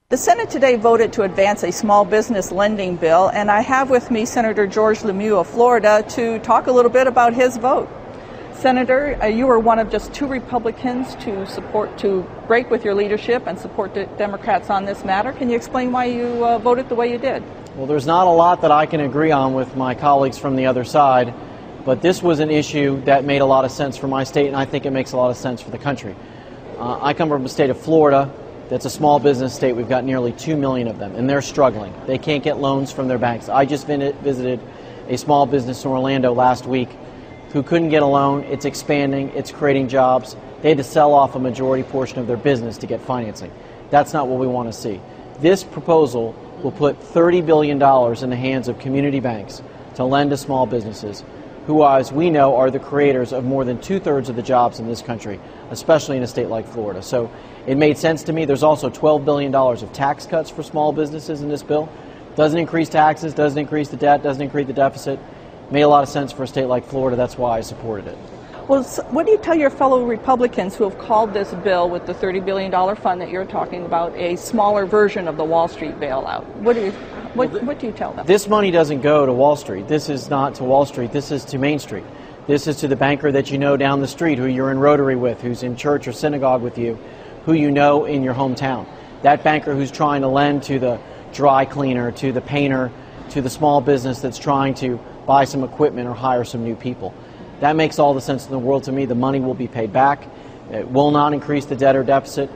The Senate today voted to advance a small business lending bill, and I have with me Senator George LeMieux of Florida to talk a little bit about his vote. Senator, you were one of just two Republicans to break with your leadership and support the Democrats on this matter. Can you explain why you voted the way you did? Well, there's not a lot that I can agree on with my colleagues from the other side, but this was an issue that made a lot of sense for my state, and I think it makes a lot of sense for the country. I come from the state of Florida. That's a small business state. We've got nearly 2 million of them, and they're struggling. They can't get loans from their banks. I just visited a small business in Orlando last week who couldn't get a loan. It's expanding. It's creating jobs. They had to sell off a majority portion of their business to get financing. That's not what we want to see. This proposal will put $30 billion in the hands of community banks to lend to small businesses who, as we know, are the creators of more than 2/3 of the jobs in this country, especially in a state like Florida. So it made sense to me. There's also $12 billion of tax cuts for small businesses in this bill. Doesn't increase taxes, doesn't increase the debt, doesn't increase the deficit. Made a lot of sense for a state like Florida. That's why I supported it. Well, what do you tell your fellow Republicans who have called this bill with the $30 billion fund that you're talking about a smaller version of the Wall Street bailout? What do you tell them? This money doesn't go to Wall Street. This is not to Wall Street. This is to Main Street. This is to the banker that you know down the street, who you're in Rotary with, who's in church or synagogue with you, who you know in your hometown. That banker who's trying to lend to the dry cleaner, to the painter, to the small business that's trying to buy some equipment or hire some new people. That makes all the sense in the world to me. The money will be paid back. It will not increase the debt or deficit.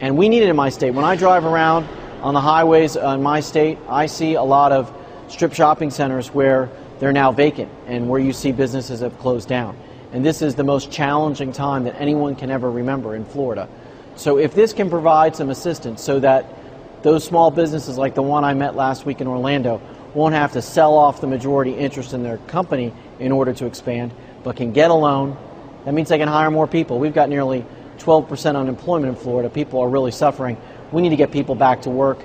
And we need it in my state. When I drive around on the highways in my state, I see a lot of strip shopping centers where they're now vacant and where you see businesses have closed down. And this is the most challenging time that anyone can ever remember in Florida. So if this can provide some assistance so that those small businesses like the one I met last week in Orlando won't have to sell off the majority interest in their company in order to expand, but can get a loan, that means they can hire more people. We've got nearly 12% unemployment in Florida. People are really suffering. We need to get people back to work.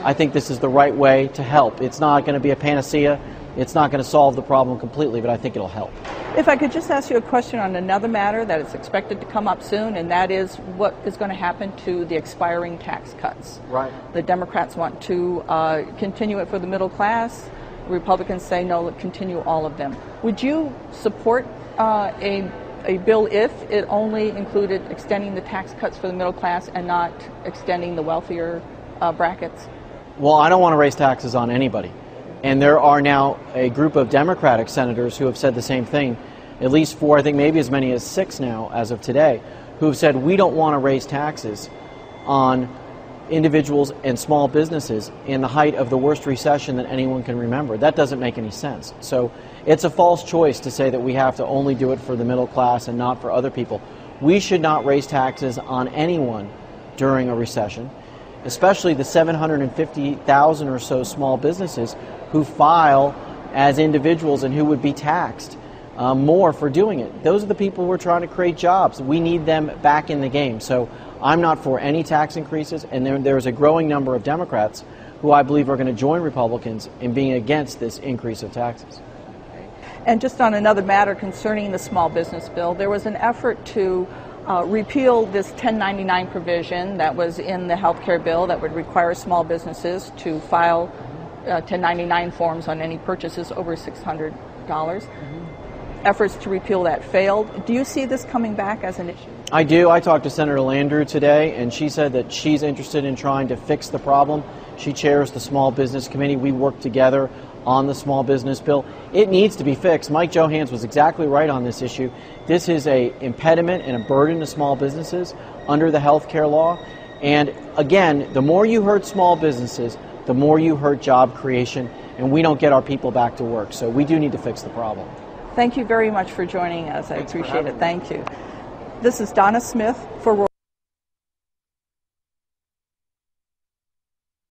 I think this is the right way to help. It's not going to be a panacea. It's not going to solve the problem completely, but I think it'll help. If I could just ask you a question on another matter that is expected to come up soon, and that is what is going to happen to the expiring tax cuts. Right. The Democrats want to continue it for the middle class. Republicans say no, continue all of them. Would you support a bill if it only included extending the tax cuts for the middle class and not extending the wealthier brackets? Well, I don't want to raise taxes on anybody. And there are now a group of Democratic senators who have said the same thing, at least 4, I think maybe as many as 6 now as of today, who have said we don't want to raise taxes on individuals and small businesses in the height of the worst recession that anyone can remember. That doesn't make any sense. So it's a false choice to say that we have to only do it for the middle class and not for other people. We should not raise taxes on anyone during a recession, especially the 750,000 or so small businesses who file as individuals and who would be taxed more for doing it. Those are the people who are trying to create jobs. We need them back in the game. So I'm not for any tax increases, and there's a growing number of Democrats who I believe are going to join Republicans in being against this increase of taxes. And just on another matter concerning the small business bill, there was an effort to repeal this 1099 provision that was in the health care bill that would require small businesses to file 1099 forms on any purchases over $600. Efforts to repeal that failed. Do you see this coming back as an issue? I do. I talked to Senator Landrieu today, and she said that she's interested in trying to fix the problem. She chairs the Small Business Committee. We work together on the small business bill. It needs to be fixed. Mike Johans was exactly right on this issue. This is an impediment and a burden to small businesses under the health care law. And again, the more you hurt small businesses, the more you hurt job creation, and we don't get our people back to work. So we do need to fix the problem. Thank you very much for joining us. I appreciate it. Thank you. This is Donna Smith for